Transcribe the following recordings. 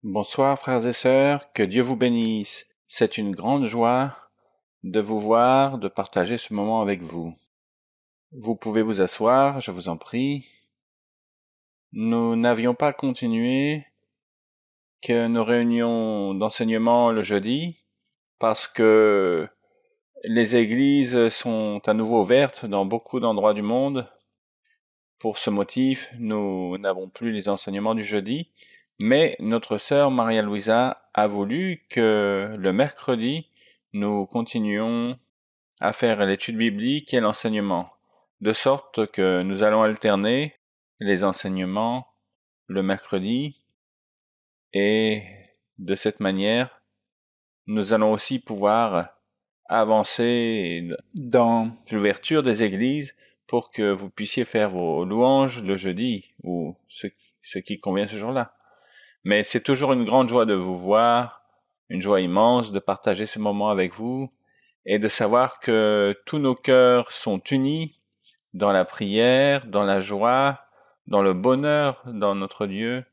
Bonsoir frères et sœurs, que Dieu vous bénisse. C'est une grande joie de vous voir, de partager ce moment avec vous. Vous pouvez vous asseoir, je vous en prie. Nous n'avions pas continué que nos réunions d'enseignement le jeudi parce que les églises sont à nouveau ouvertes dans beaucoup d'endroits du monde. Pour ce motif, nous n'avons plus les enseignements du jeudi, mais notre sœur Maria-Louisa a voulu que le mercredi, nous continuions à faire l'étude biblique et l'enseignement, de sorte que nous allons alterner les enseignements le mercredi, et de cette manière, nous allons aussi pouvoir avancer dans l'ouverture des églises pour que vous puissiez faire vos louanges le jeudi ou ce qui convient ce jour-là. Mais c'est toujours une grande joie de vous voir, une joie immense de partager ce moment avec vous et de savoir que tous nos cœurs sont unis dans la prière, dans la joie, dans le bonheur dans notre Dieu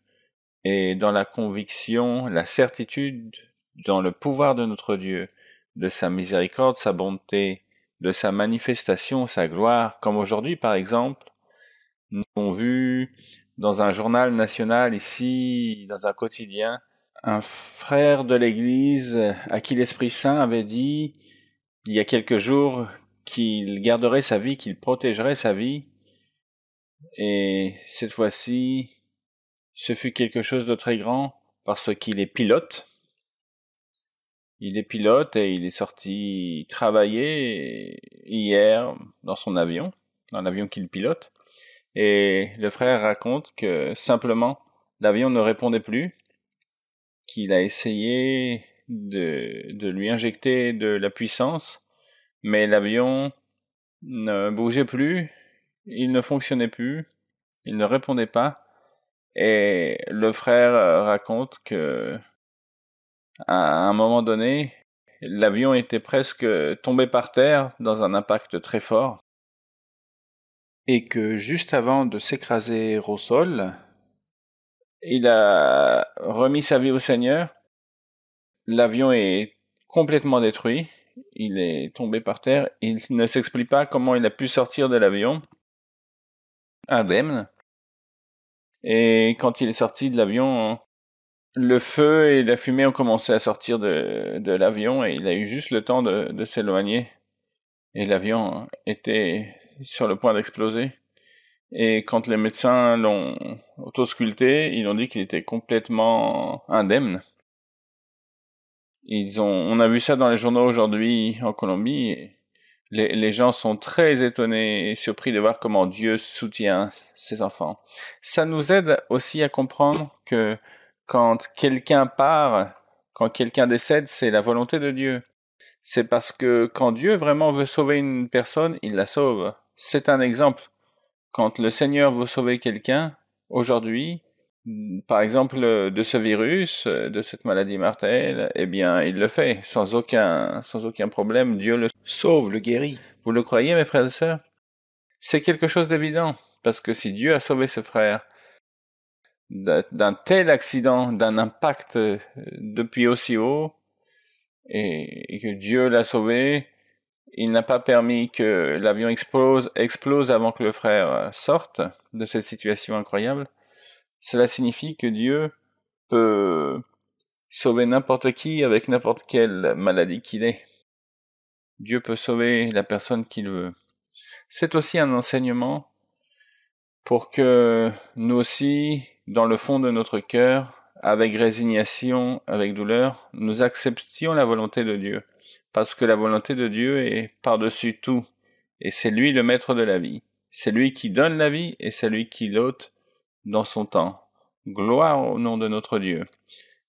et dans la conviction, la certitude dans le pouvoir de notre Dieu, de sa miséricorde, sa bonté, de sa manifestation, sa gloire, comme aujourd'hui par exemple, nous avons vu dans un journal national ici, dans un quotidien, un frère de l'Église à qui l'Esprit Saint avait dit il y a quelques jours qu'il garderait sa vie, qu'il protégerait sa vie, et cette fois-ci, ce fut quelque chose de très grand parce qu'il est pilote. Il est pilote et il est sorti travailler hier dans son avion, dans l'avion qu'il pilote. Et le frère raconte que simplement l'avion ne répondait plus, qu'il a essayé de lui injecter de la puissance, mais l'avion ne bougeait plus, il ne fonctionnait plus, il ne répondait pas. Et le frère raconte que à un moment donné, l'avion était presque tombé par terre dans un impact très fort, et que juste avant de s'écraser au sol, il a remis sa vie au Seigneur. L'avion est complètement détruit, il est tombé par terre, il ne s'explique pas comment il a pu sortir de l'avion indemne, et quand il est sorti de l'avion, le feu et la fumée ont commencé à sortir de l'avion et il a eu juste le temps de s'éloigner. Et l'avion était sur le point d'exploser. Et quand les médecins l'ont autosculpté, ils ont dit qu'il était complètement indemne. On a vu ça dans les journaux aujourd'hui en Colombie. Et les gens sont très étonnés et surpris de voir comment Dieu soutient ses enfants. Ça nous aide aussi à comprendre que quand quelqu'un part, quand quelqu'un décède, c'est la volonté de Dieu. C'est parce que quand Dieu vraiment veut sauver une personne, il la sauve. C'est un exemple. Quand le Seigneur veut sauver quelqu'un, aujourd'hui, par exemple, de ce virus, de cette maladie mortelle, eh bien, il le fait, sans aucun problème. Dieu le sauve, le guérit. Vous le croyez, mes frères et sœurs? C'est quelque chose d'évident, parce que si Dieu a sauvé ce frère d'un tel accident, d'un impact depuis aussi haut, et que Dieu l'a sauvé, il n'a pas permis que l'avion explose avant que le frère sorte de cette situation incroyable. Cela signifie que Dieu peut sauver n'importe qui avec n'importe quelle maladie qu'il ait. Dieu peut sauver la personne qu'il veut. C'est aussi un enseignement pour que nous aussi, dans le fond de notre cœur, avec résignation, avec douleur, nous acceptions la volonté de Dieu. Parce que la volonté de Dieu est par-dessus tout. Et c'est lui le maître de la vie. C'est lui qui donne la vie et c'est lui qui l'ôte dans son temps. Gloire au nom de notre Dieu.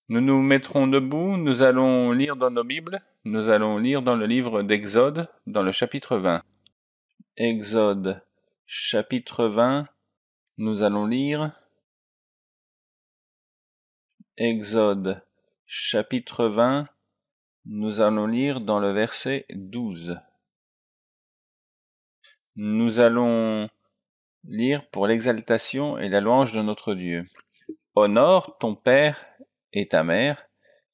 Nous nous mettrons debout, nous allons lire dans nos Bibles, nous allons lire dans le livre d'Exode, dans le chapitre 20. Exode, chapitre 20, nous allons lire Exode, chapitre 20, nous allons lire dans le verset 12. Nous allons lire pour l'exaltation et la louange de notre Dieu. Honore ton père et ta mère,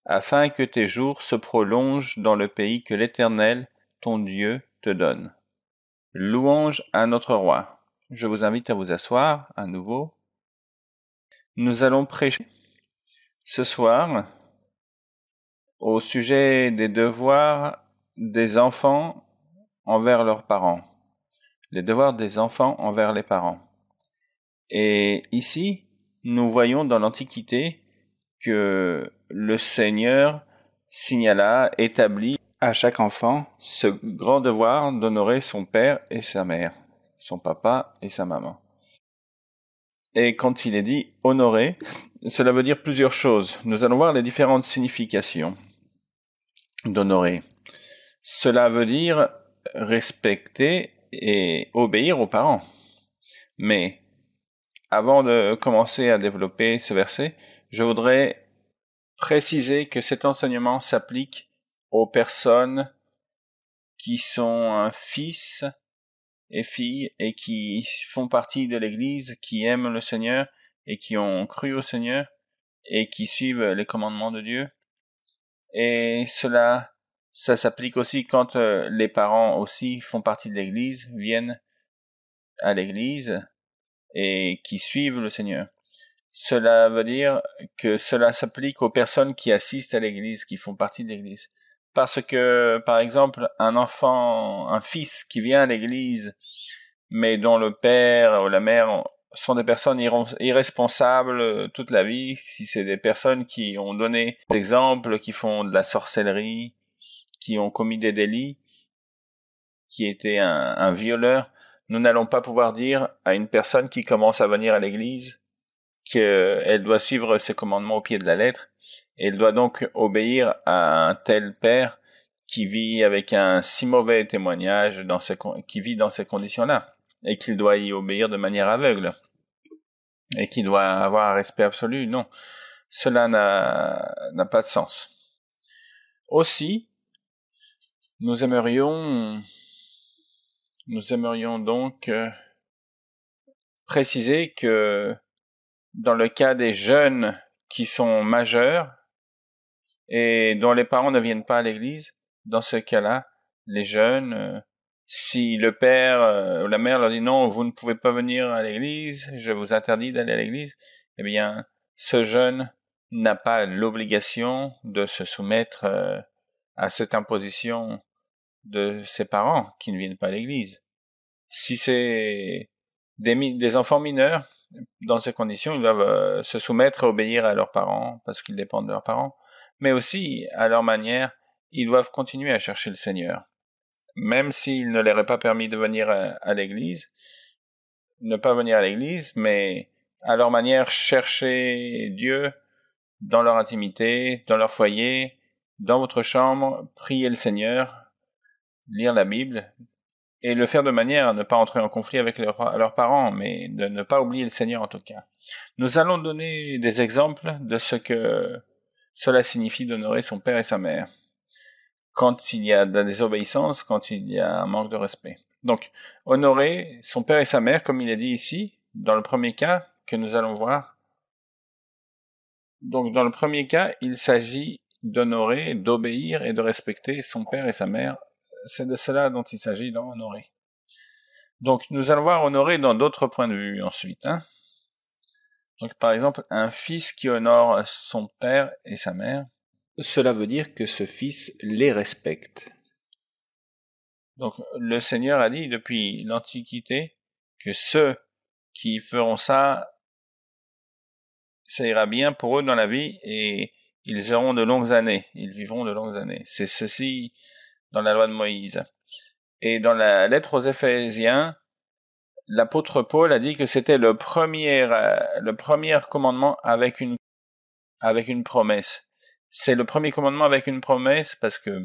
afin que tes jours se prolongent dans le pays que l'Éternel, ton Dieu, te donne. Louange à notre roi. Je vous invite à vous asseoir à nouveau. Nous allons prêcher ce soir au sujet des devoirs des enfants envers leurs parents. Les devoirs des enfants envers les parents. Et ici, nous voyons dans l'Antiquité que le Seigneur signala, établit à chaque enfant ce grand devoir d'honorer son père et sa mère, son papa et sa maman. Et quand il est dit honorer, cela veut dire plusieurs choses. Nous allons voir les différentes significations d'honorer. Cela veut dire respecter et obéir aux parents. Mais avant de commencer à développer ce verset, je voudrais préciser que cet enseignement s'applique aux personnes qui sont un fils et filles et qui font partie de l'Église, qui aiment le Seigneur et qui ont cru au Seigneur et qui suivent les commandements de Dieu. Et ça s'applique aussi quand les parents aussi font partie de l'Église, viennent à l'Église et qui suivent le Seigneur. Cela veut dire que cela s'applique aux personnes qui assistent à l'Église, qui font partie de l'Église. Parce que, par exemple, un fils qui vient à l'Église, mais dont le père ou la mère sont des personnes irresponsables toute la vie, si c'est des personnes qui ont donné des exemples, qui font de la sorcellerie, qui ont commis des délits, qui étaient un violeur, nous n'allons pas pouvoir dire à une personne qui commence à venir à l'Église qu'elle doit suivre ses commandements au pied de la lettre, et elle doit donc obéir à un tel père qui vit avec un si mauvais témoignage qui vit dans ces conditions-là, et qu'il doit y obéir de manière aveugle, et qui doit avoir un respect absolu. Non, cela n'a pas de sens. Aussi, nous aimerions donc préciser que dans le cas des jeunes qui sont majeurs et dont les parents ne viennent pas à l'église, dans ce cas-là, les jeunes, si le père ou la mère leur dit non, vous ne pouvez pas venir à l'église, je vous interdis d'aller à l'église, eh bien, ce jeune n'a pas l'obligation de se soumettre à cette imposition de ses parents qui ne viennent pas à l'église. Si c'est des enfants mineurs, dans ces conditions, ils doivent se soumettre et obéir à leurs parents parce qu'ils dépendent de leurs parents, mais aussi à leur manière, ils doivent continuer à chercher le Seigneur. Même s'il ne leur est pas permis de venir à l'église, ne pas venir à l'église, mais à leur manière chercher Dieu dans leur intimité, dans leur foyer, dans votre chambre, prier le Seigneur, lire la Bible, et le faire de manière à ne pas entrer en conflit avec leurs parents, mais de ne pas oublier le Seigneur en tout cas. Nous allons donner des exemples de ce que cela signifie d'honorer son père et sa mère, quand il y a de la désobéissance, quand il y a un manque de respect. Donc, honorer son père et sa mère, comme il est dit ici, dans le premier cas que nous allons voir. Donc, dans le premier cas, il s'agit d'honorer, d'obéir et de respecter son père et sa mère. C'est de cela dont il s'agit d'honorer. Donc, nous allons voir honorer dans d'autres points de vue ensuite. Donc, par exemple, un fils qui honore son père et sa mère, cela veut dire que ce fils les respecte. Donc, le Seigneur a dit depuis l'Antiquité que ceux qui feront ça ira bien pour eux dans la vie et ils auront de longues années, ils vivront de longues années. C'est ceci dans la loi de Moïse. Et dans la lettre aux Éphésiens, l'apôtre Paul a dit que c'était le premier commandement avec une promesse. C'est le premier commandement avec une promesse parce que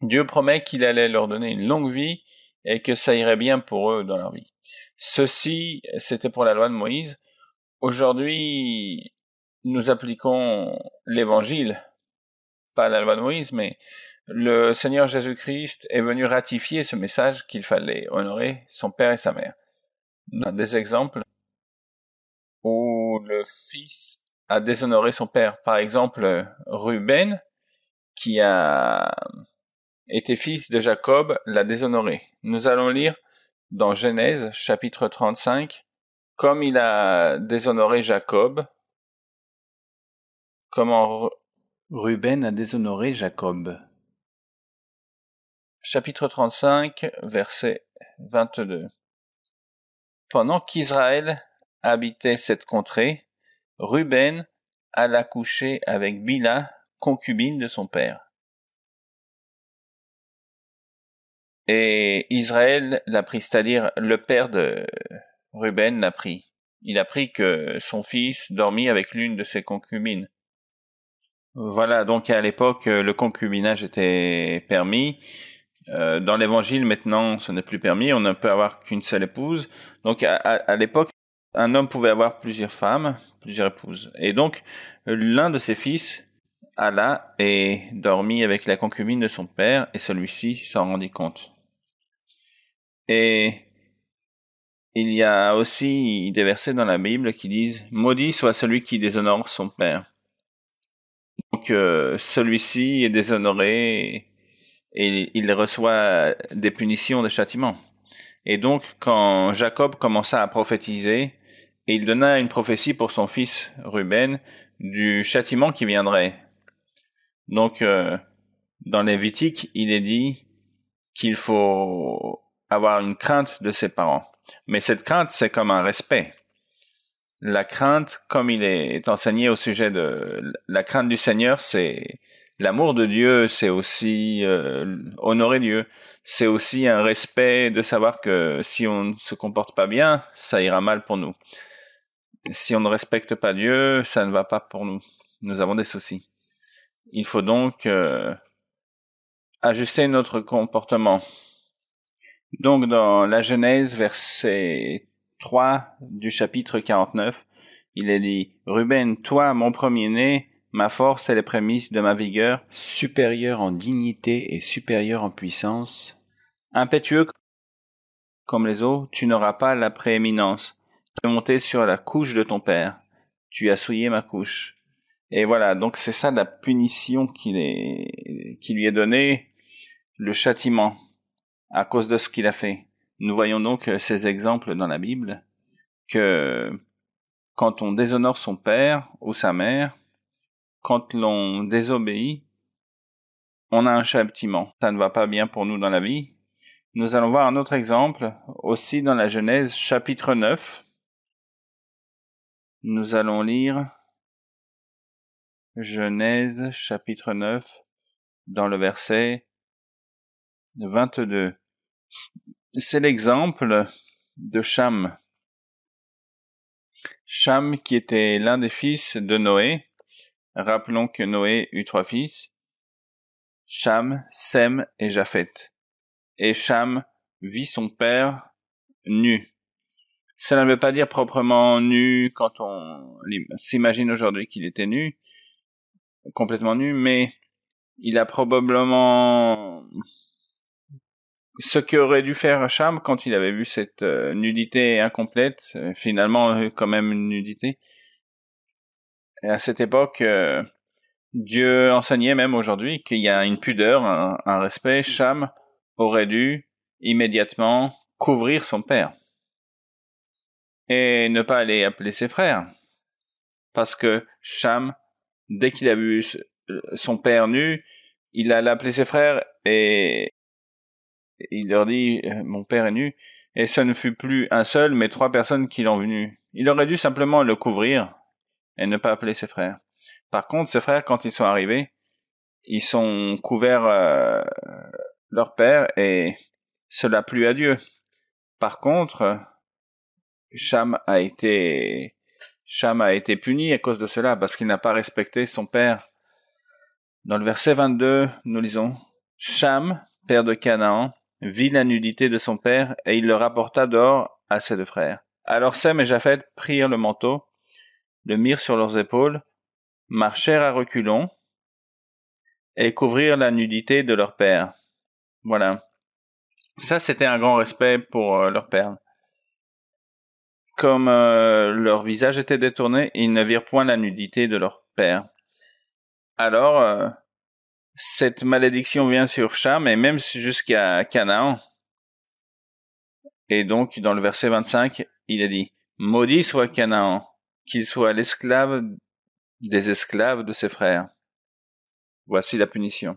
Dieu promet qu'il allait leur donner une longue vie et que ça irait bien pour eux dans leur vie. Ceci, c'était pour la loi de Moïse. Aujourd'hui, nous appliquons l'évangile, pas la loi de Moïse, mais le Seigneur Jésus-Christ est venu ratifier ce message qu'il fallait honorer son père et sa mère. On a des exemples où le fils a déshonoré son père. Par exemple, Ruben, qui a été fils de Jacob, l'a déshonoré. Nous allons lire dans Genèse, chapitre 35, comme il a déshonoré Jacob, comment Ruben a déshonoré Jacob. Chapitre 35, verset 22. Pendant qu'Israël habitait cette contrée, Ruben alla coucher avec Bila, concubine de son père. Et Israël l'a pris, c'est-à-dire le père de Ruben l'a pris. Il a pris que son fils dormit avec l'une de ses concubines. Voilà, donc à l'époque, le concubinage était permis. Dans l'évangile, maintenant, ce n'est plus permis. On ne peut avoir qu'une seule épouse. Donc à l'époque, un homme pouvait avoir plusieurs femmes, plusieurs épouses. Et donc, l'un de ses fils alla et dormit avec la concubine de son père, et celui-ci s'en rendit compte. Et il y a aussi des versets dans la Bible qui disent « Maudit soit celui qui déshonore son père ». Donc celui-ci est déshonoré et il reçoit des punitions, des châtiments. Et donc quand Jacob commença à prophétiser, il donna une prophétie pour son fils Ruben du châtiment qui viendrait. Donc dans Lévitique, il est dit qu'il faut avoir une crainte de ses parents. Mais cette crainte, c'est comme un respect. La crainte, comme il est enseigné au sujet de la crainte du Seigneur, c'est l'amour de Dieu, c'est aussi honorer Dieu. C'est aussi un respect de savoir que si on ne se comporte pas bien, ça ira mal pour nous. Si on ne respecte pas Dieu, ça ne va pas pour nous. Nous avons des soucis. Il faut donc ajuster notre comportement. Donc dans la Genèse, verset 3 du chapitre 49, il est dit « Ruben, toi, mon premier-né, ma force et les prémices de ma vigueur, supérieur en dignité et supérieur en puissance, impétueux comme les eaux, tu n'auras pas la prééminence. Tu es monté sur la couche de ton père, tu as souillé ma couche. » Et voilà, donc c'est ça la punition qui lui est donnée, le châtiment, à cause de ce qu'il a fait. Nous voyons donc ces exemples dans la Bible, que quand on déshonore son père ou sa mère, quand l'on désobéit, on a un châtiment. Ça ne va pas bien pour nous dans la vie. Nous allons voir un autre exemple, aussi dans la Genèse, chapitre 9. Nous allons lire Genèse, chapitre 9, dans le verset 22. C'est l'exemple de Cham. Cham qui était l'un des fils de Noé. Rappelons que Noé eut 3 fils, Cham, Sem et Japheth. Et Cham vit son père nu. Cela ne veut pas dire proprement nu quand on s'imagine aujourd'hui qu'il était nu, complètement nu, mais il a probablement ce qu'aurait dû faire Cham quand il avait vu cette nudité incomplète, finalement quand même une nudité. Et à cette époque, Dieu enseignait même aujourd'hui qu'il y a une pudeur, un respect. Cham aurait dû immédiatement couvrir son père et ne pas aller appeler ses frères. Parce que Cham, dès qu'il a vu son père nu, il a appelé ses frères et il leur dit « Mon père est nu ». Et ce ne fut plus un seul, mais 3 personnes qui l'ont vu nu. Il aurait dû simplement le couvrir et ne pas appeler ses frères. Par contre, ses frères, quand ils sont arrivés, ils sont couverts leur père et cela plut à Dieu. Par contre, Cham a été puni à cause de cela parce qu'il n'a pas respecté son père. Dans le verset 22, nous lisons « Cham, père de Canaan, vit la nudité de son père et il le rapporta dehors à ses 2 frères. Alors Sem et Japheth prirent le manteau, le mirent sur leurs épaules, marchèrent à reculons et couvrirent la nudité de leur père. » Voilà. Ça, c'était un grand respect pour leur père. comme leur visage était détourné, ils ne virent point la nudité de leur père. Alors, cette malédiction vient sur Cham et même jusqu'à Canaan. Et donc, dans le verset 25, il a dit, « Maudit soit Canaan, qu'il soit l'esclave des esclaves de ses frères. » Voici la punition.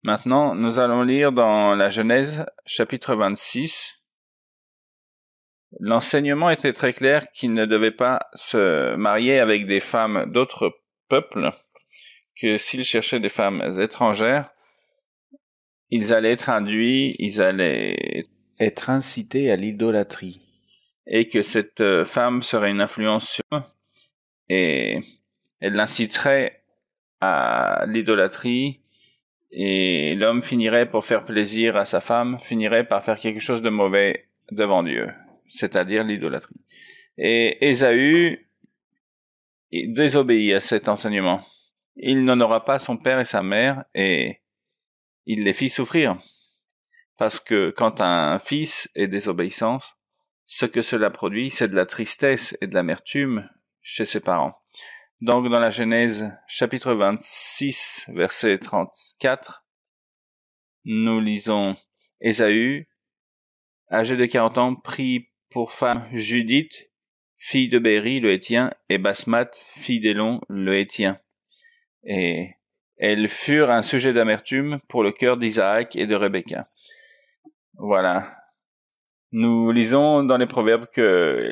Maintenant, nous allons lire dans la Genèse, chapitre 26. L'enseignement était très clair qu'il ne devait pas se marier avec des femmes d'autres peuples, que s'il cherchait des femmes étrangères, ils allaient être induits, ils allaient être incités à l'idolâtrie, et que cette femme serait une influence sur eux, et elle l'inciterait à l'idolâtrie, et l'homme finirait pour faire plaisir à sa femme, finirait par faire quelque chose de mauvais devant Dieu, c'est-à-dire l'idolâtrie. Et Ésaü désobéit à cet enseignement. Il n'honora pas son père et sa mère, et il les fit souffrir. Parce que quand un fils est désobéissant, ce que cela produit, c'est de la tristesse et de l'amertume chez ses parents. Donc dans la Genèse chapitre 26 verset 34, nous lisons Ésaü, âgé de 40 ans, prit pour femme Judith, fille de Béri le Héthien, et Basmath, fille d'Élon le Héthien. Et elles furent un sujet d'amertume pour le cœur d'Isaac et de Rebecca. Voilà. Nous lisons dans les Proverbes que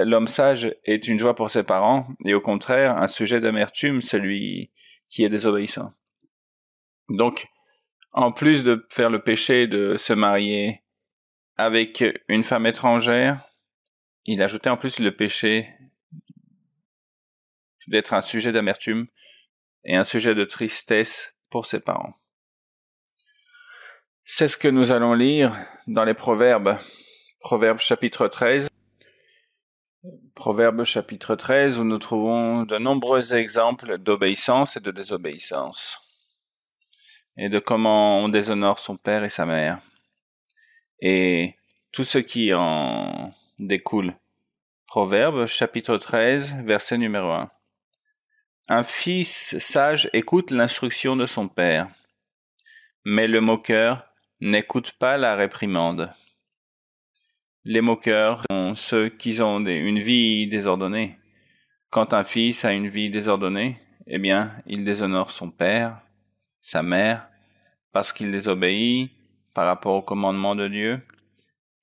l'homme sage est une joie pour ses parents, et au contraire, un sujet d'amertume, celui qui est désobéissant. Donc, en plus de faire le péché de se marier avec une femme étrangère, il ajoutait en plus le péché d'être un sujet d'amertume et un sujet de tristesse pour ses parents. C'est ce que nous allons lire dans les Proverbes. Proverbes chapitre 13. Proverbes chapitre 13 où nous trouvons de nombreux exemples d'obéissance et de désobéissance. Et de comment on déshonore son père et sa mère. Et tout ce qui en découle. Proverbes chapitre 13 verset numéro 1. Un fils sage écoute l'instruction de son père, mais le moqueur n'écoute pas la réprimande. Les moqueurs sont ceux qui ont une vie désordonnée. Quand un fils a une vie désordonnée, eh bien, il déshonore son père, sa mère, parce qu'il désobéit par rapport au commandement de Dieu.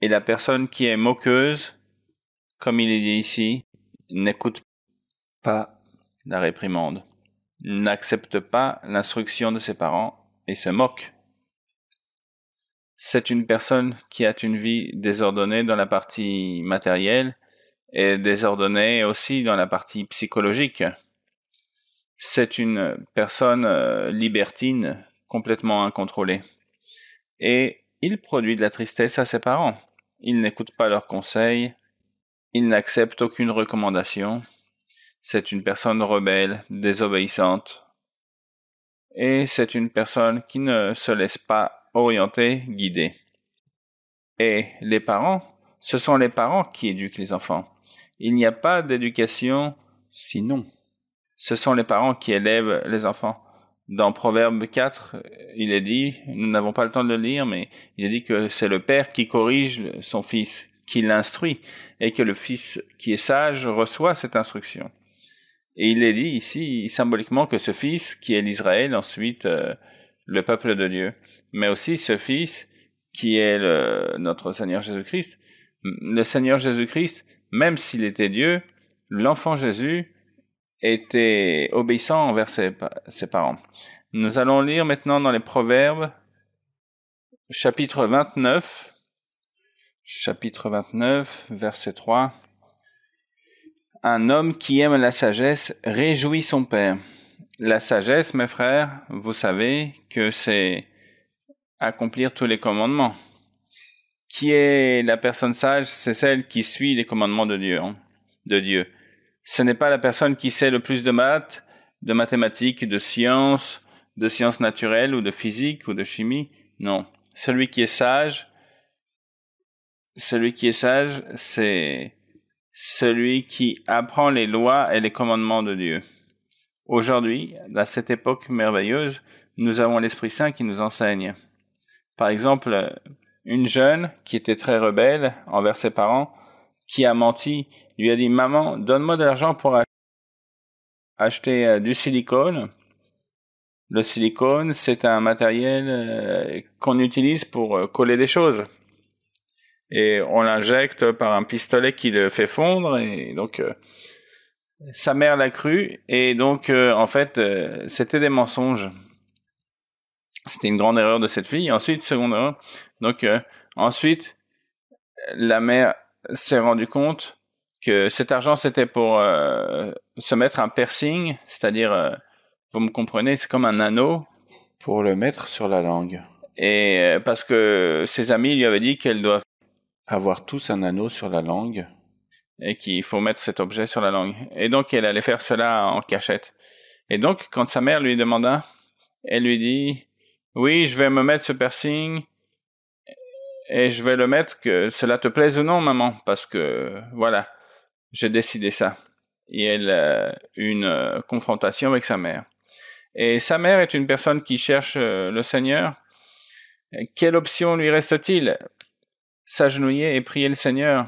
Et la personne qui est moqueuse, comme il est dit ici, n'écoute pas la réprimande, n'accepte pas l'instruction de ses parents et se moque. C'est une personne qui a une vie désordonnée dans la partie matérielle et désordonnée aussi dans la partie psychologique. C'est une personne libertine, complètement incontrôlée. Et il produit de la tristesse à ses parents. Il n'écoute pas leurs conseils, il n'accepte aucune recommandation. C'est une personne rebelle, désobéissante. Et c'est une personne qui ne se laisse pas orienter, guider. Et les parents, ce sont les parents qui éduquent les enfants. Il n'y a pas d'éducation sinon. Ce sont les parents qui élèvent les enfants. Dans Proverbe 4, il est dit, nous n'avons pas le temps de le lire, mais il est dit que c'est le père qui corrige son fils, qui l'instruit, et que le fils qui est sage reçoit cette instruction. Et il est dit ici, symboliquement, que ce fils, qui est l'Israël, ensuite le peuple de Dieu, mais aussi ce fils qui est notre Seigneur Jésus-Christ. Le Seigneur Jésus-Christ, même s'il était Dieu, l'enfant Jésus était obéissant envers ses parents. Nous allons lire maintenant dans les Proverbes, chapitre 29, verset 3. Un homme qui aime la sagesse réjouit son père. La sagesse, mes frères, vous savez que c'est accomplir tous les commandements. Qui est la personne sage? C'est celle qui suit les commandements de Dieu. Ce n'est pas la personne qui sait le plus de maths, de mathématiques, de sciences naturelles ou de physique ou de chimie. Non. Celui qui est sage, c'est celui qui apprend les lois et les commandements de Dieu. Aujourd'hui, à cette époque merveilleuse, nous avons l'Esprit Saint qui nous enseigne. Par exemple, une jeune qui était très rebelle envers ses parents, qui a menti, lui a dit « Maman, donne-moi de l'argent pour acheter du silicone ». Le silicone, c'est un matériel qu'on utilise pour coller des choses. Et on l'injecte par un pistolet qui le fait fondre, et donc sa mère l'a cru, et donc en fait c'était des mensonges. C'était une grande erreur de cette fille. Ensuite, seconde erreur, donc ensuite la mère s'est rendue compte que cet argent c'était pour se mettre un piercing, c'est-à-dire vous me comprenez, c'est comme un anneau pour le mettre sur la langue. Et parce que ses amis lui avaient dit qu'elle doit avoir tous un anneau sur la langue. Et qu'il faut mettre cet objet sur la langue. Et donc, elle allait faire cela en cachette. Et donc, quand sa mère lui demanda, elle lui dit, oui, je vais me mettre ce piercing et je vais le mettre que cela te plaise ou non, maman, parce que, voilà, j'ai décidé ça. Et elle a une confrontation avec sa mère. Et sa mère est une personne qui cherche le Seigneur. Quelle option lui reste-t-il? S'agenouiller et prier le Seigneur.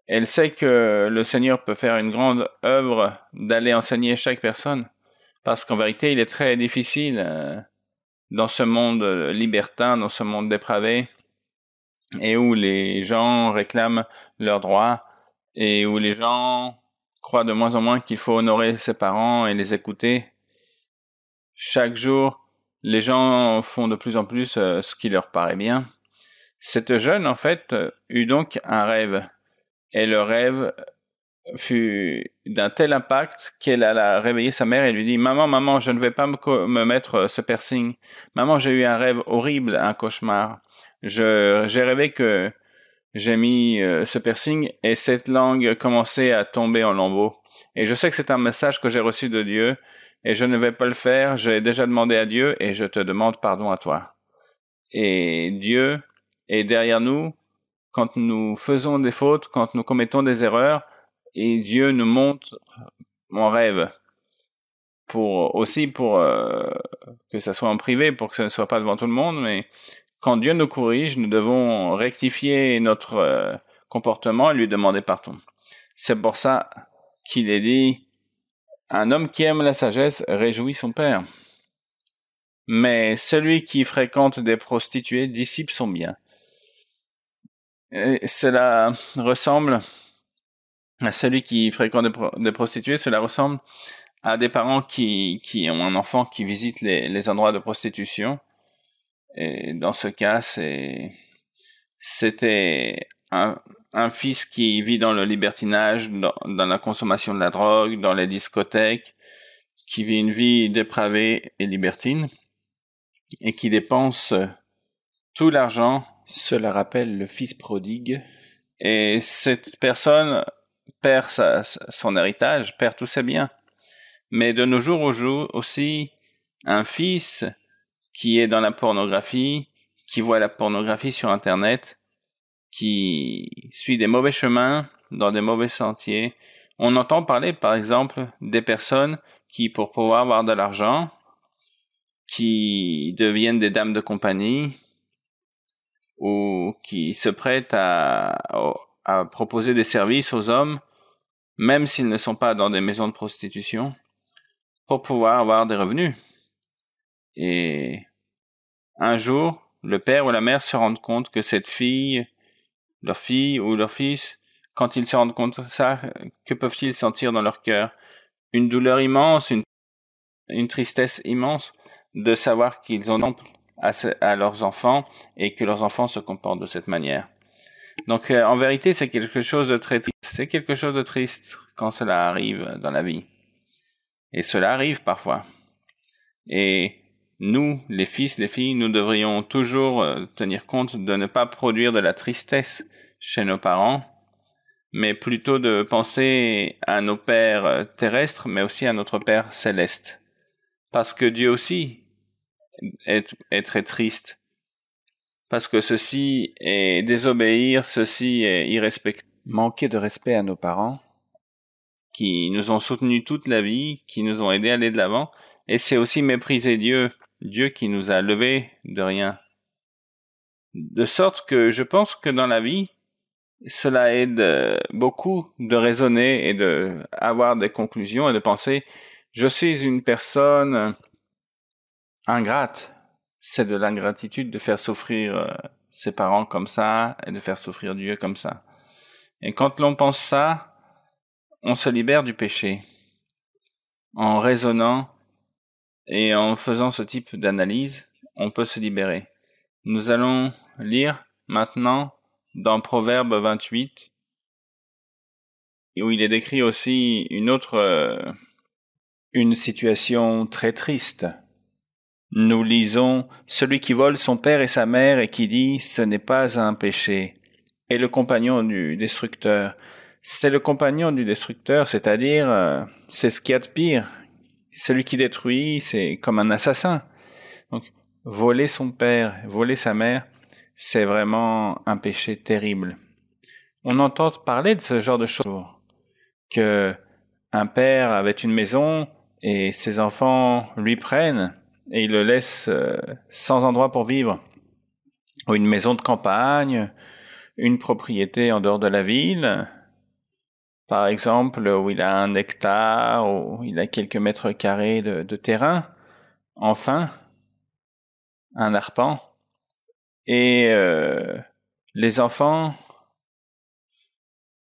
Elle sait que le Seigneur peut faire une grande œuvre d'aller enseigner chaque personne, parce qu'en vérité, il est très difficile dans ce monde libertin, dans ce monde dépravé, et où les gens réclament leurs droits, et où les gens croient de moins en moins qu'il faut honorer ses parents et les écouter. Chaque jour, les gens font de plus en plus ce qui leur paraît bien. Cette jeune, en fait, eut donc un rêve. Et le rêve fut d'un tel impact qu'elle alla réveiller sa mère et lui dit « Maman, je ne vais pas me mettre ce piercing. Maman, j'ai eu un rêve horrible, un cauchemar. J'ai rêvé que j'ai mis ce piercing et cette langue commençait à tomber en lambeaux. Et je sais que c'est un message que j'ai reçu de Dieu et je ne vais pas le faire. J'ai déjà demandé à Dieu et je te demande pardon à toi. » Et Dieu est derrière nous quand nous faisons des fautes, quand nous commettons des erreurs, et Dieu nous montre mon rêve pour que ça soit en privé, pour que ce ne soit pas devant tout le monde, mais quand Dieu nous corrige, nous devons rectifier notre comportement et lui demander pardon. C'est pour ça qu'il est dit, un homme qui aime la sagesse réjouit son père. Mais celui qui fréquente des prostituées dissipe son bien. Et cela ressemble à celui qui fréquente des prostituées, cela ressemble à des parents qui ont un enfant qui visite les endroits de prostitution. Et dans ce cas, c'était un fils qui vit dans le libertinage, dans la consommation de la drogue, dans les discothèques, qui vit une vie dépravée et libertine, et qui dépense tout l'argent. Cela rappelle le fils prodigue. Et cette personne perd son héritage, perd tous ses biens. Mais de nos jours aussi, un fils qui est dans la pornographie, qui voit la pornographie sur Internet, qui suit des mauvais chemins, dans des mauvais sentiers. On entend parler, par exemple, des personnes qui, pour pouvoir avoir de l'argent, qui deviennent des dames de compagnie, ou qui se prêtent à proposer des services aux hommes, même s'ils ne sont pas dans des maisons de prostitution, pour pouvoir avoir des revenus. Et un jour, le père ou la mère se rendent compte que cette fille, leur fille ou leur fils, quand ils se rendent compte de ça, que peuvent-ils sentir dans leur cœur? Une douleur immense, une tristesse immense de savoir qu'ils en ont à leurs enfants et que leurs enfants se comportent de cette manière. Donc en vérité, c'est quelque chose de très triste. C'est quelque chose de triste quand cela arrive dans la vie. Et cela arrive parfois. Et nous, les fils, les filles, nous devrions toujours tenir compte de ne pas produire de la tristesse chez nos parents, mais plutôt de penser à nos pères terrestres, mais aussi à notre Père céleste. Parce que Dieu aussi est très triste. Parce que ceci est désobéir, ceci est manquer de respect à nos parents, qui nous ont soutenus toute la vie, qui nous ont aidés à aller de l'avant, et c'est aussi mépriser Dieu, Dieu qui nous a levés de rien. De sorte que je pense que dans la vie, cela aide beaucoup de raisonner et de avoir des conclusions et de penser, je suis une personne ingrate. C'est de l'ingratitude de faire souffrir ses parents comme ça et de faire souffrir Dieu comme ça. Et quand l'on pense ça, on se libère du péché. En raisonnant et en faisant ce type d'analyse, on peut se libérer. Nous allons lire maintenant dans Proverbe 28, où il est décrit aussi une situation très triste. Nous lisons « Celui qui vole son père et sa mère et qui dit « Ce n'est pas un péché » est le compagnon du destructeur. » C'est le compagnon du destructeur, c'est-à-dire c'est ce qu'il y a de pire. Celui qui détruit, c'est comme un assassin. Donc, voler son père, voler sa mère, c'est vraiment un péché terrible. On entend parler de ce genre de choses, que un père avait une maison et ses enfants lui prennent et ils le laissent sans endroit pour vivre. Ou une maison de campagne, une propriété en dehors de la ville, par exemple, où il a 1 hectare, où il a quelques mètres carrés de terrain, enfin, un arpent. Et les enfants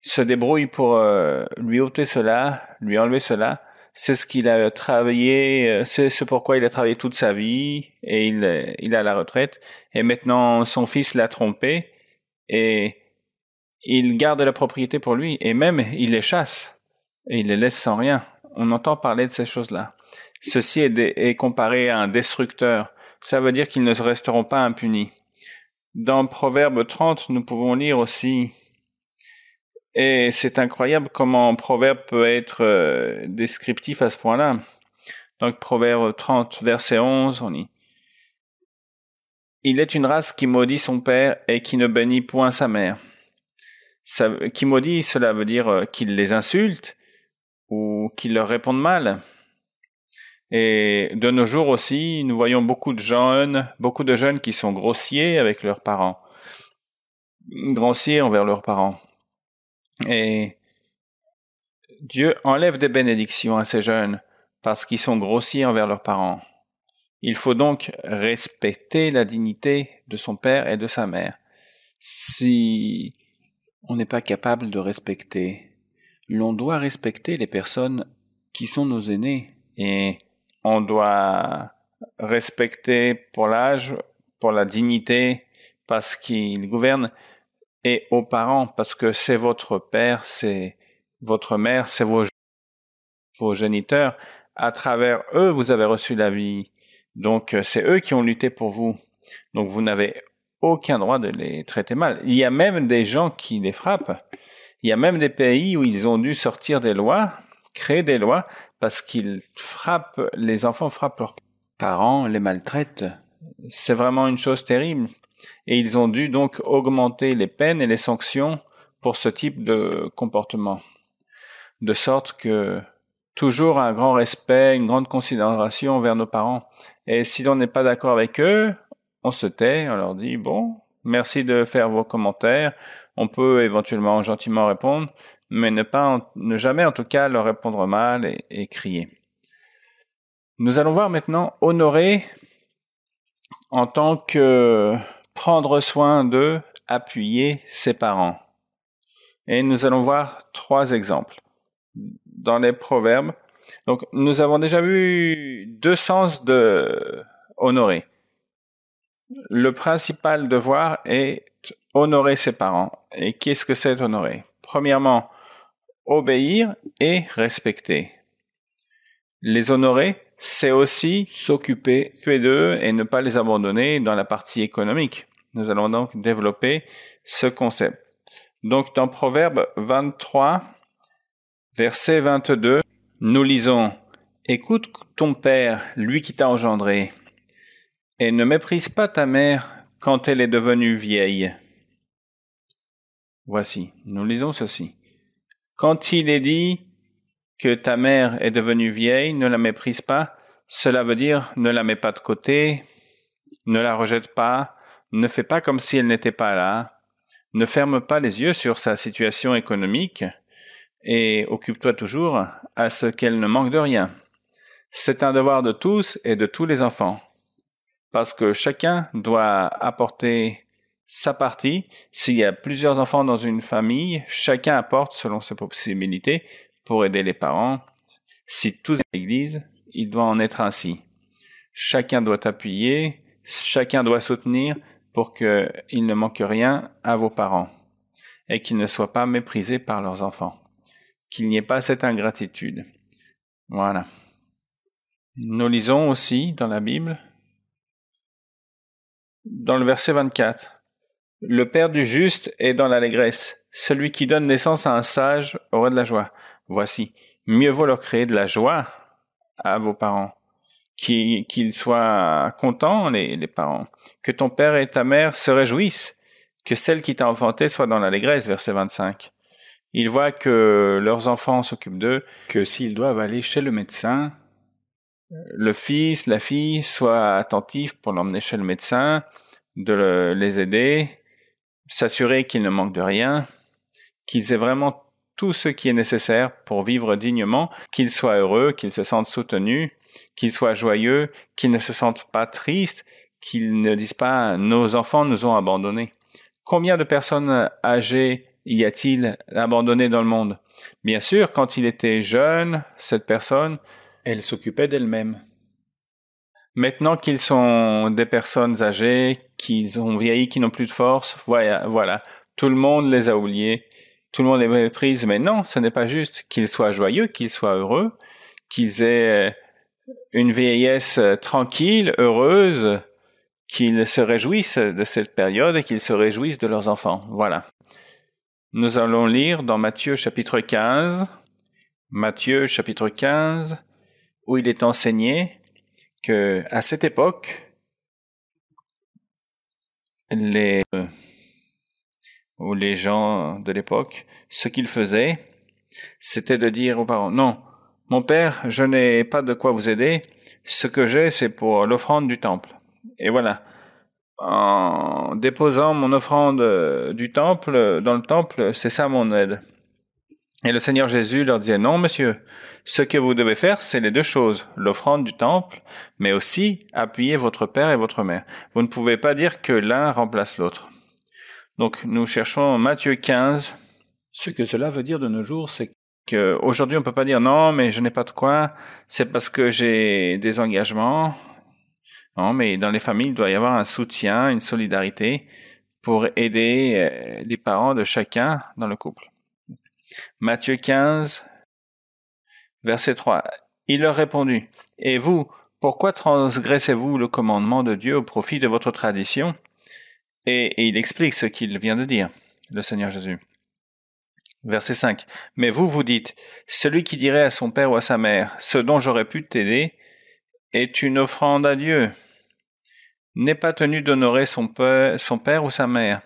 se débrouillent pour lui ôter cela, lui enlever cela. C'est ce qu'il a travaillé, c'est ce pourquoi il a travaillé toute sa vie, et il est à la retraite. Et maintenant, son fils l'a trompé, et il garde la propriété pour lui, et même il les chasse, et il les laisse sans rien. On entend parler de ces choses-là. Ceci est comparé à un destructeur. Ça veut dire qu'ils ne resteront pas impunis. Dans Proverbe 30, nous pouvons lire aussi, et c'est incroyable comment Proverbe peut être descriptif à ce point-là. Donc Proverbe 30, verset 11, on lit « Il est une race qui maudit son père et qui ne bénit point sa mère. » Qui maudit, cela veut dire qu'il les insulte ou qu'il leur répondent mal. Et de nos jours aussi, nous voyons beaucoup de jeunes qui sont grossiers avec leurs parents, grossiers envers leurs parents. Et Dieu enlève des bénédictions à ces jeunes parce qu'ils sont grossiers envers leurs parents. Il faut donc respecter la dignité de son père et de sa mère. Si on n'est pas capable de respecter, l'on doit respecter les personnes qui sont nos aînés et on doit respecter pour l'âge, pour la dignité, parce qu'ils gouvernent, et aux parents, parce que c'est votre père, c'est votre mère, c'est vos géniteurs. À travers eux, vous avez reçu la vie. Donc, c'est eux qui ont lutté pour vous. Donc, vous n'avez aucun droit de les traiter mal. Il y a même des gens qui les frappent. Il y a même des pays où ils ont dû sortir des lois, créer des lois, parce les enfants frappent leurs parents, les maltraitent. C'est vraiment une chose terrible. Et ils ont dû donc augmenter les peines et les sanctions pour ce type de comportement. De sorte que toujours un grand respect, une grande considération envers nos parents. Et si l'on n'est pas d'accord avec eux, on se tait, on leur dit, bon, merci de faire vos commentaires, on peut éventuellement gentiment répondre, mais ne jamais en tout cas leur répondre mal et crier. Nous allons voir maintenant honorer en tant que prendre soin d'eux, appuyer ses parents. Et nous allons voir 3 exemples. Dans les proverbes, donc nous avons déjà vu 2 sens de honorer. Le principal devoir est honorer ses parents. Et qu'est-ce que c'est honorer? Premièrement, obéir et respecter. Les honorer, c'est aussi s'occuper d'eux et ne pas les abandonner dans la partie économique. Nous allons donc développer ce concept. Donc dans Proverbe 23, verset 22, nous lisons « Écoute ton père, lui qui t'a engendré, et ne méprise pas ta mère quand elle est devenue vieille. » Voici, nous lisons ceci. Quand il est dit que ta mère est devenue vieille, ne la méprise pas, cela veut dire ne la mets pas de côté, ne la rejette pas, ne fais pas comme si elle n'était pas là, ne ferme pas les yeux sur sa situation économique et occupe-toi toujours à ce qu'elle ne manque de rien. C'est un devoir de tous et de tous les enfants, parce que chacun doit apporter sa partie. S'il y a plusieurs enfants dans une famille, chacun apporte selon ses possibilités pour aider les parents. Si tous sont à l'église, il doit en être ainsi. Chacun doit appuyer, chacun doit soutenir pour qu'il ne manque rien à vos parents et qu'ils ne soient pas méprisés par leurs enfants. Qu'il n'y ait pas cette ingratitude. Voilà. Nous lisons aussi dans la Bible, dans le verset 24, « Le Père du juste est dans l'allégresse. Celui qui donne naissance à un sage aura de la joie. Voici, mieux vaut leur créer de la joie à vos parents, qu'ils soient contents, les parents, que ton père et ta mère se réjouissent, que celle qui t'a enfanté soit dans l'allégresse. » Verset 25. Ils voient que leurs enfants s'occupent d'eux, que s'ils doivent aller chez le médecin, le fils, la fille soient attentifs pour l'emmener chez le médecin, de les aider, s'assurer qu'ils ne manquent de rien, qu'ils aient vraiment tout ce qui est nécessaire pour vivre dignement, qu'ils soient heureux, qu'ils se sentent soutenus, qu'ils soient joyeux, qu'ils ne se sentent pas tristes, qu'ils ne disent pas « nos enfants nous ont abandonnés ». Combien de personnes âgées y a-t-il abandonnées dans le monde? Bien sûr, quand il était jeune, cette personne, elle s'occupait d'elle-même. Maintenant qu'ils sont des personnes âgées, qu'ils ont vieilli, qui n'ont plus de force, voilà, tout le monde les a oubliés, tout le monde les méprise, mais non, ce n'est pas juste. Qu'ils soient joyeux, qu'ils soient heureux, qu'ils aient une vieillesse tranquille, heureuse, qu'ils se réjouissent de cette période et qu'ils se réjouissent de leurs enfants. Voilà. Nous allons lire dans Matthieu chapitre 15, où il est enseigné que à cette époque, les gens de l'époque, ce qu'ils faisaient, c'était de dire aux parents, non, mon père, je n'ai pas de quoi vous aider, ce que j'ai, c'est pour l'offrande du temple. Et voilà. En déposant mon offrande du temple, dans le temple, c'est ça mon aide. Et le Seigneur Jésus leur disait, non, monsieur, ce que vous devez faire, c'est les deux choses, l'offrande du temple, mais aussi appuyer votre père et votre mère. Vous ne pouvez pas dire que l'un remplace l'autre. Donc, nous cherchons Matthieu 15. Ce que cela veut dire de nos jours, c'est qu'aujourd'hui, on peut pas dire, non, mais je n'ai pas de quoi, c'est parce que j'ai des engagements. Non, mais dans les familles, il doit y avoir un soutien, une solidarité pour aider les parents de chacun dans le couple. Matthieu 15, verset 3. Il leur répondit, « Et vous, pourquoi transgressez-vous le commandement de Dieu au profit de votre tradition ?» Et il explique ce qu'il vient de dire, le Seigneur Jésus. Verset 5. « Mais vous, vous dites, celui qui dirait à son père ou à sa mère, « Ce dont j'aurais pu t'aider est une offrande à Dieu. » N'est pas tenu d'honorer son père ou sa mère.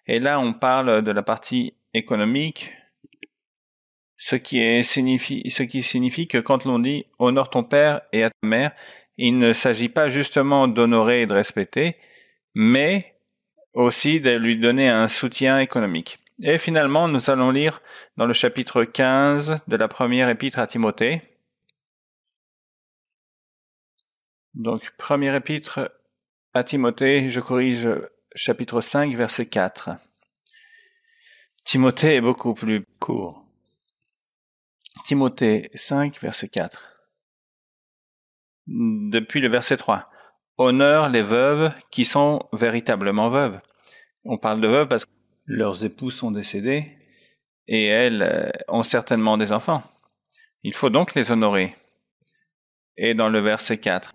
Et là, on parle de la partie économique, ce qui signifie que quand l'on dit « honore ton père et à ta mère », il ne s'agit pas justement d'honorer et de respecter, mais aussi de lui donner un soutien économique. Et finalement, nous allons lire dans le chapitre 15 de la première épître à Timothée. Donc, première épître à Timothée, je corrige, chapitre 5, verset 4. Timothée est beaucoup plus court. Timothée 5, verset 4. Depuis le verset 3. Honore les veuves qui sont véritablement veuves. On parle de veuves parce que leurs époux sont décédés et elles ont certainement des enfants. Il faut donc les honorer. Et dans le verset 4,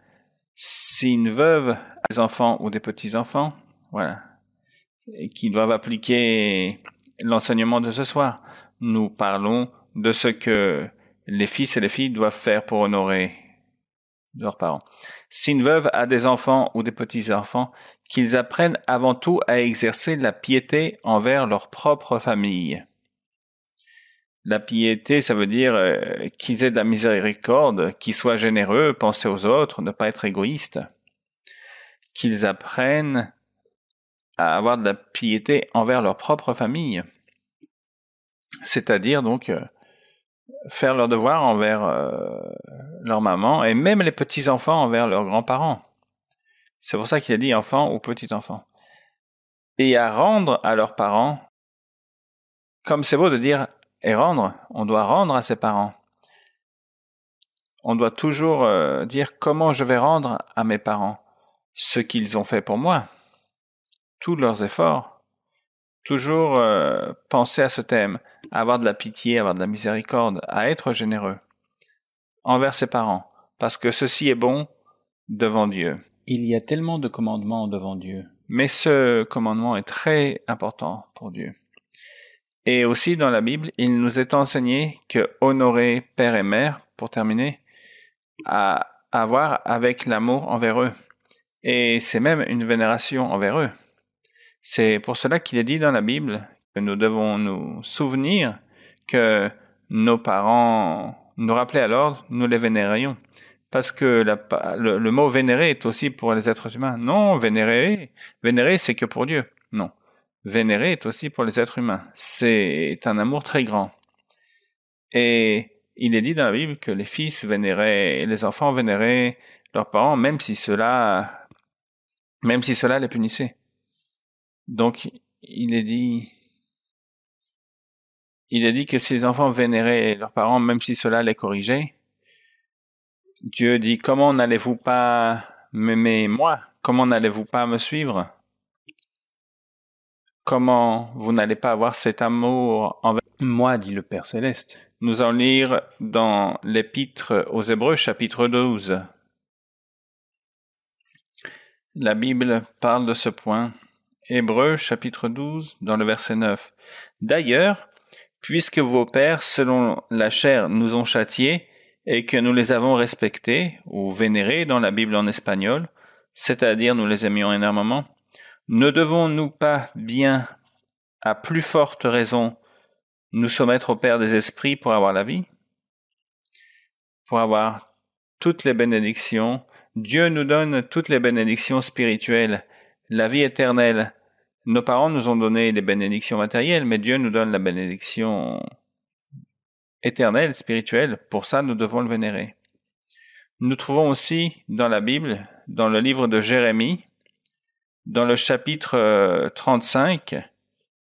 si une veuve a des enfants ou des petits-enfants, voilà, et qui doivent appliquer l'enseignement de ce soir, nous parlons de ce que les fils et les filles doivent faire pour honorer de leurs parents. Si une veuve a des enfants ou des petits-enfants, qu'ils apprennent avant tout à exercer la piété envers leur propre famille. La piété, ça veut dire qu'ils aient de la miséricorde, qu'ils soient généreux, penser aux autres, ne pas être égoïstes. Qu'ils apprennent à avoir de la piété envers leur propre famille. C'est-à-dire donc faire leur devoir envers leur maman et même les petits-enfants envers leurs grands-parents. C'est pour ça qu'il a dit enfants ou petits-enfants. Et à rendre à leurs parents, comme c'est beau de dire et rendre, on doit rendre à ses parents. On doit toujours dire comment je vais rendre à mes parents ce qu'ils ont fait pour moi, tous leurs efforts. Toujours penser à ce thème, à avoir de la pitié, à avoir de la miséricorde, à être généreux envers ses parents, parce que ceci est bon devant Dieu. Il y a tellement de commandements devant Dieu. Mais ce commandement est très important pour Dieu. Et aussi dans la Bible, il nous est enseigné que honorer père et mère, pour terminer, à avoir avec l'amour envers eux. Et c'est même une vénération envers eux. C'est pour cela qu'il est dit dans la Bible que nous devons nous souvenir que nos parents nous rappelaient à l'ordre, nous les vénérions. Parce que le mot vénérer est aussi pour les êtres humains. Non, vénérer c'est que pour Dieu. Non. Vénérer est aussi pour les êtres humains. C'est un amour très grand. Et il est dit dans la Bible que les fils vénéraient, les enfants vénéraient leurs parents, même si cela les punissait. Donc, il est dit que si les enfants vénéraient leurs parents, même si cela les corrigeait, Dieu dit, comment n'allez-vous pas m'aimer moi? Comment n'allez-vous pas me suivre? Comment vous n'allez pas avoir cet amour envers moi, dit le Père Céleste. Nous allons lire dans l'Épître aux Hébreux, chapitre 12. La Bible parle de ce point. Hébreux, chapitre 12, dans le verset 9. D'ailleurs, puisque vos pères, selon la chair, nous ont châtiés, et que nous les avons respectés, ou vénérés dans la Bible en espagnol, c'est-à-dire nous les aimions énormément, ne devons-nous pas bien, à plus forte raison, nous soumettre au Père des esprits pour avoir la vie? Pour avoir toutes les bénédictions. Dieu nous donne toutes les bénédictions spirituelles, la vie éternelle. Nos parents nous ont donné les bénédictions matérielles, mais Dieu nous donne la bénédiction éternelle, spirituelle. Pour ça, nous devons le vénérer. Nous trouvons aussi dans la Bible, dans le livre de Jérémie, dans le chapitre 35,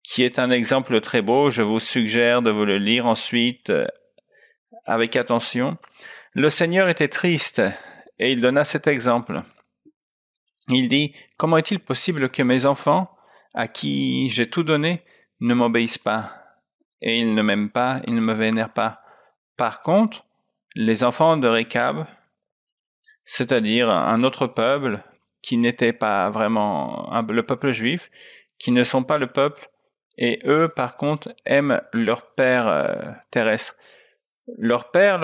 qui est un exemple très beau. Je vous suggère de vous le lire ensuite avec attention. Le Seigneur était triste et il donna cet exemple. Il dit, comment est-il possible que mes enfants, à qui j'ai tout donné, ne m'obéissent pas? Et ils ne m'aiment pas, ils ne me vénèrent pas. Par contre, les enfants de Récab, c'est-à-dire un autre peuple qui n'était pas vraiment le peuple juif, qui ne sont pas le peuple, et eux, par contre, aiment leur père terrestre. Leur père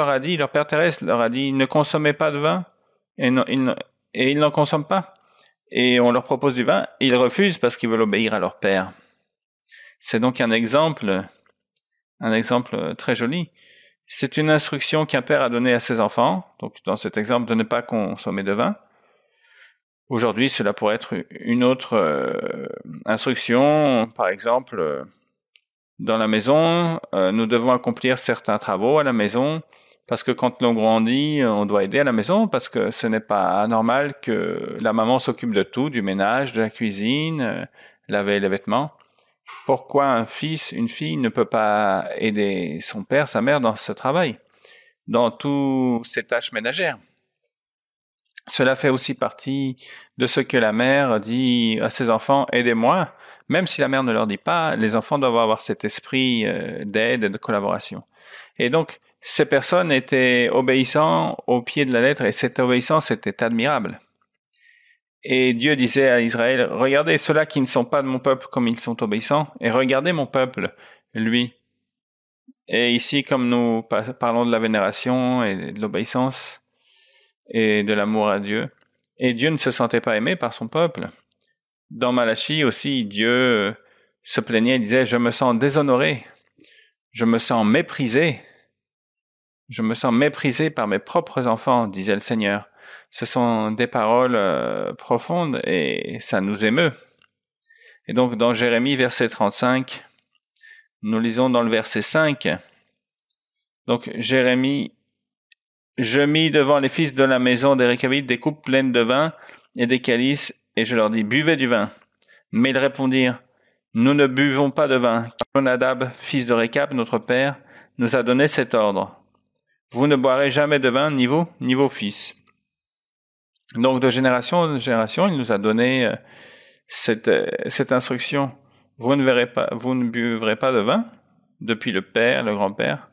terrestre leur a dit, ne consommez pas de vin, et ils n'en consomment pas. Et on leur propose du vin, et ils refusent parce qu'ils veulent obéir à leur père. C'est donc un exemple très joli. C'est une instruction qu'un père a donnée à ses enfants, donc dans cet exemple de ne pas consommer de vin. Aujourd'hui, cela pourrait être une autre instruction, par exemple, dans la maison, nous devons accomplir certains travaux à la maison, parce que quand l'on grandit, on doit aider à la maison, parce que ce n'est pas normal que la maman s'occupe de tout, du ménage, de la cuisine, laver les vêtements. Pourquoi un fils, une fille ne peut pas aider son père, sa mère dans ce travail, dans toutes ces tâches ménagères? Cela fait aussi partie de ce que la mère dit à ses enfants, aidez-moi. Même si la mère ne leur dit pas, les enfants doivent avoir cet esprit d'aide et de collaboration. Et donc, ces personnes étaient obéissants au pied de la lettre, et cette obéissance était admirable. Et Dieu disait à Israël, regardez ceux-là qui ne sont pas de mon peuple comme ils sont obéissants, et regardez mon peuple, lui. Et ici, comme nous parlons de la vénération et de l'obéissance, et de l'amour à Dieu. Et Dieu ne se sentait pas aimé par son peuple. Dans Malachie aussi, Dieu se plaignait et disait « Je me sens déshonoré, je me sens méprisé par mes propres enfants, disait le Seigneur. » Ce sont des paroles profondes et ça nous émeut. Et donc dans Jérémie verset 35, nous lisons dans le verset 5, donc Jérémie, je mis devant les fils de la maison des Réchabites des coupes pleines de vin et des calices, et je leur dis, buvez du vin. Mais ils répondirent, nous ne buvons pas de vin. Jonadab, fils de Récab, notre père, nous a donné cet ordre. Vous ne boirez jamais de vin, ni vous, ni vos fils. Donc de génération en génération, il nous a donné cette instruction. Vous ne buvrez pas de vin, depuis le père, le grand-père.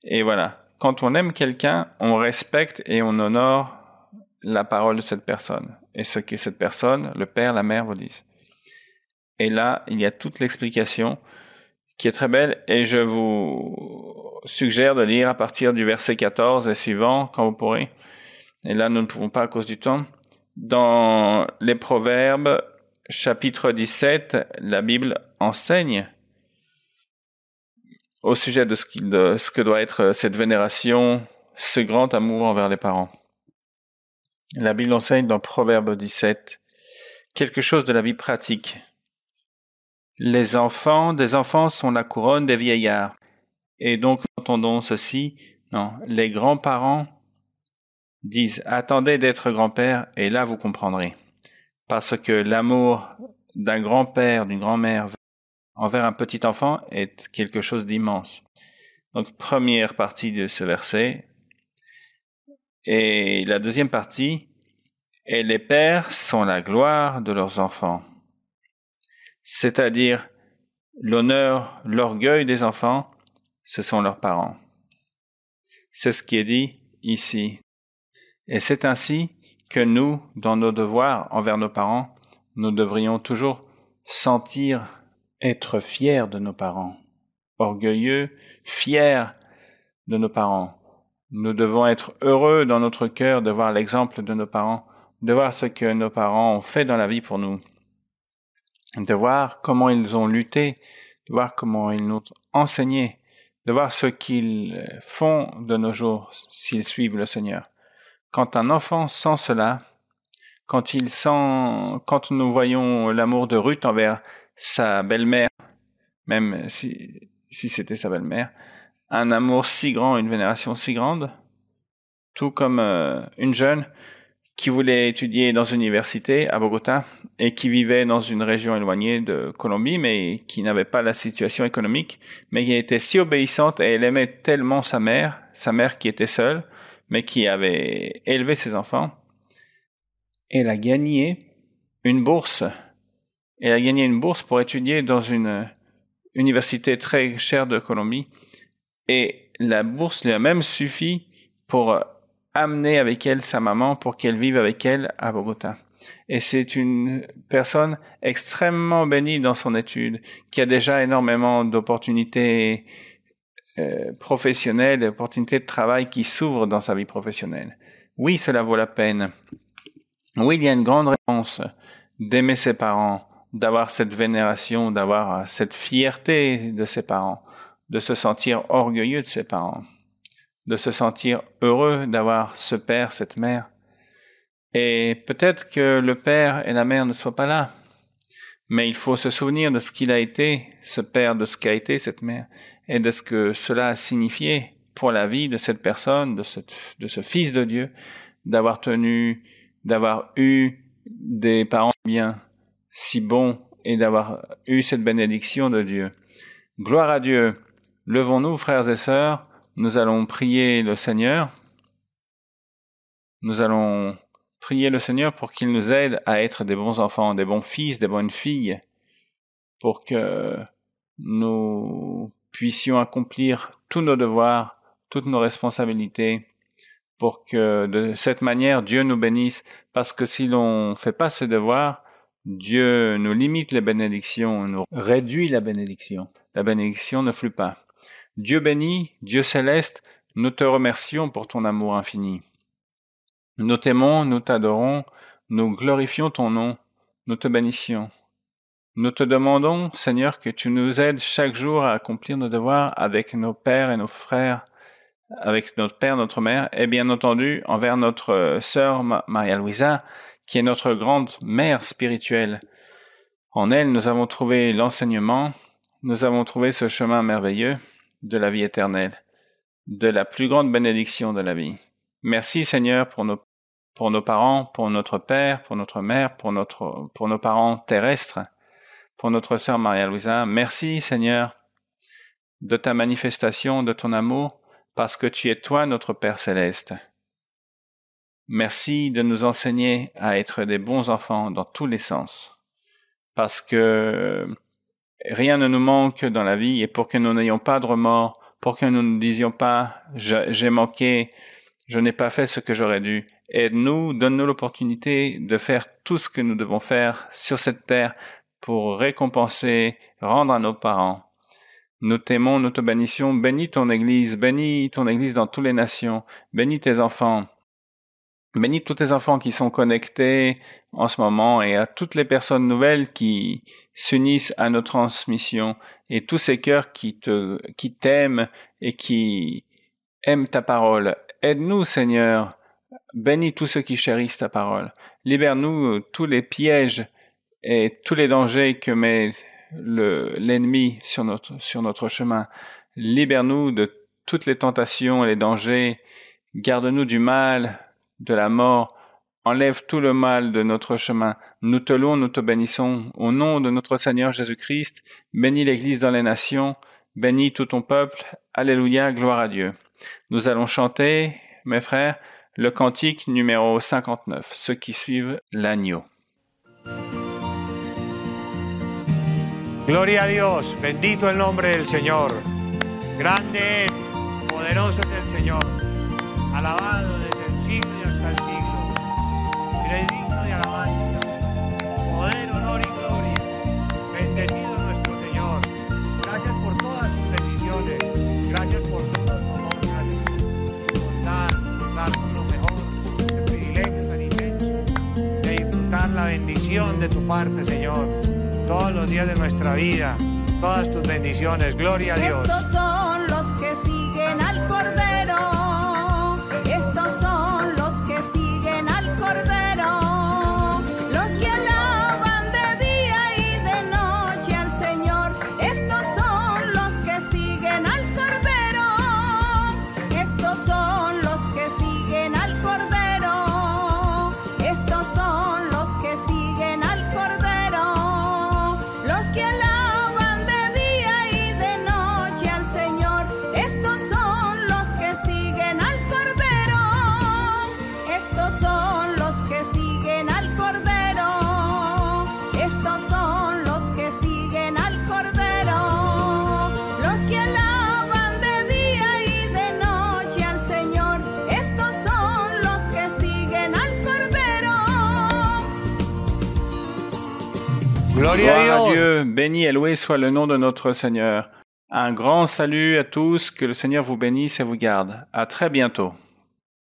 Et voilà. Quand on aime quelqu'un, on respecte et on honore la parole de cette personne. Et ce que cette personne, le père, la mère vous disent. Et là, il y a toute l'explication qui est très belle et je vous suggère de lire à partir du verset 14 et suivant quand vous pourrez. Et là, nous ne pouvons pas à cause du temps. Dans les Proverbes, chapitre 17, la Bible enseigne au sujet de ce que doit être cette vénération, ce grand amour envers les parents. La Bible enseigne dans Proverbe 17 quelque chose de la vie pratique. Les enfants des enfants sont la couronne des vieillards. Et donc, entendons ceci, non, les grands-parents disent, attendez d'être grand-père, et là vous comprendrez. Parce que l'amour d'un grand-père, d'une grand-mère envers un petit enfant est quelque chose d'immense. Donc, première partie de ce verset. Et la deuxième partie, et les pères sont la gloire de leurs enfants. C'est-à-dire, l'honneur, l'orgueil des enfants, ce sont leurs parents. C'est ce qui est dit ici. Et c'est ainsi que nous, dans nos devoirs envers nos parents, nous devrions toujours être fiers de nos parents, orgueilleux, fiers de nos parents. Nous devons être heureux dans notre cœur de voir l'exemple de nos parents, de voir ce que nos parents ont fait dans la vie pour nous, de voir comment ils ont lutté, de voir comment ils nous ont enseigné, de voir ce qu'ils font de nos jours s'ils suivent le Seigneur. Quand un enfant sent cela, quand nous voyons l'amour de Ruth envers sa belle-mère, même si c'était sa belle-mère, un amour si grand, une vénération si grande, tout comme une jeune qui voulait étudier dans une université à Bogota et qui vivait dans une région éloignée de Colombie, mais qui n'avait pas la situation économique, mais qui était si obéissante et elle aimait tellement sa mère qui était seule, mais qui avait élevé ses enfants. Elle a gagné une bourse. Elle a gagné une bourse pour étudier dans une université très chère de Colombie. Et la bourse lui a même suffi pour amener avec elle sa maman pour qu'elle vive avec elle à Bogota. Et c'est une personne extrêmement bénie dans son étude, qui a déjà énormément d'opportunités professionnelles, d'opportunités de travail qui s'ouvrent dans sa vie professionnelle. Oui, cela vaut la peine. Oui, il y a une grande réponse d'aimer ses parents, d'avoir cette vénération, d'avoir cette fierté de ses parents, de se sentir orgueilleux de ses parents, de se sentir heureux d'avoir ce père, cette mère. Et peut-être que le père et la mère ne soient pas là, mais il faut se souvenir de ce qu'il a été, ce père, de ce qu'a été cette mère, et de ce que cela a signifié pour la vie de cette personne, de ce fils de Dieu, d'avoir eu des parents bien, si bons, et d'avoir eu cette bénédiction de Dieu. Gloire à Dieu. Levons-nous, frères et sœurs, nous allons prier le Seigneur. Nous allons prier le Seigneur pour qu'il nous aide à être des bons enfants, des bons fils, des bonnes filles, pour que nous puissions accomplir tous nos devoirs, toutes nos responsabilités, pour que de cette manière Dieu nous bénisse, parce que si l'on fait pas ses devoirs, Dieu nous limite les bénédictions, nous réduit la bénédiction. La bénédiction ne flue pas. Dieu béni, Dieu céleste, nous te remercions pour ton amour infini. Nous t'aimons, nous t'adorons, nous glorifions ton nom, nous te bénissions. Nous te demandons, Seigneur, que tu nous aides chaque jour à accomplir nos devoirs avec nos pères et nos frères, avec notre père, notre mère, et bien entendu envers notre sœur Maria-Louisa, qui est notre grande mère spirituelle. En elle, nous avons trouvé l'enseignement, nous avons trouvé ce chemin merveilleux de la vie éternelle, de la plus grande bénédiction de la vie. Merci Seigneur pour nos parents, pour notre père, pour notre mère, pour nos parents terrestres, pour notre sœur Maria-Louisa. Merci Seigneur de ta manifestation, de ton amour, parce que tu es toi notre Père céleste. Merci de nous enseigner à être des bons enfants dans tous les sens, parce que rien ne nous manque dans la vie, et pour que nous n'ayons pas de remords, pour que nous ne disions pas « j'ai manqué, je n'ai pas fait ce que j'aurais dû », aide-nous, donne-nous l'opportunité de faire tout ce que nous devons faire sur cette terre pour récompenser, rendre à nos parents. Nous t'aimons, nous te bénissons, bénis ton Église dans toutes les nations, bénis tes enfants, bénis tous tes enfants qui sont connectés en ce moment et à toutes les personnes nouvelles qui s'unissent à nos transmissions et tous ces cœurs qui t'aiment et qui aiment ta parole. Aide-nous, Seigneur. Bénis tous ceux qui chérissent ta parole. Libère-nous tous les pièges et tous les dangers que met l'ennemi sur notre chemin. Libère-nous de toutes les tentations et les dangers. Garde-nous du mal, de la mort. Enlève tout le mal de notre chemin. Nous te louons, nous te bénissons. Au nom de notre Seigneur Jésus-Christ, bénis l'Église dans les nations. Bénis tout ton peuple. Alléluia, gloire à Dieu. Nous allons chanter, mes frères, le cantique numéro 59, ceux qui suivent l'agneau. Gloria a Dios, bendito el nombre del Señor. Grande es, poderoso es el Señor. Alabado desde el siglo y hasta el siglo. Él es digno de alabanza, poder, honor y gloria. Bendecido nuestro Señor. Gracias por todas tus bendiciones. Gracias por todo tu amor. Gracias por darnos lo mejor, el privilegio tan inmenso de disfrutar la bendición de tu parte, Señor. Todos los días de nuestra vida, todas tus bendiciones. Gloria a Dios. Estos son los que siguen al Cordero. Estos son los que siguen al Cordero. Los que alaban de día y de noche al Señor. Estos son los que siguen al Cordero. Estos son los que siguen al Cordero. Estos son los que siguen al Cordero. Los que alaban de día y de noche al Señor. Estos son los que siguen al Cordero. Estos son los que siguen al Cordero. Estos son los que siguen al Cordero. Los que alaban de día y de noche al Señor. Estos son los que siguen al Cordero. Gloria a Gloire à Dios. Dieu, béni et loué soit le nom de notre Seigneur. Un grand salut à tous, que le Seigneur vous bénisse et vous garde. À très bientôt.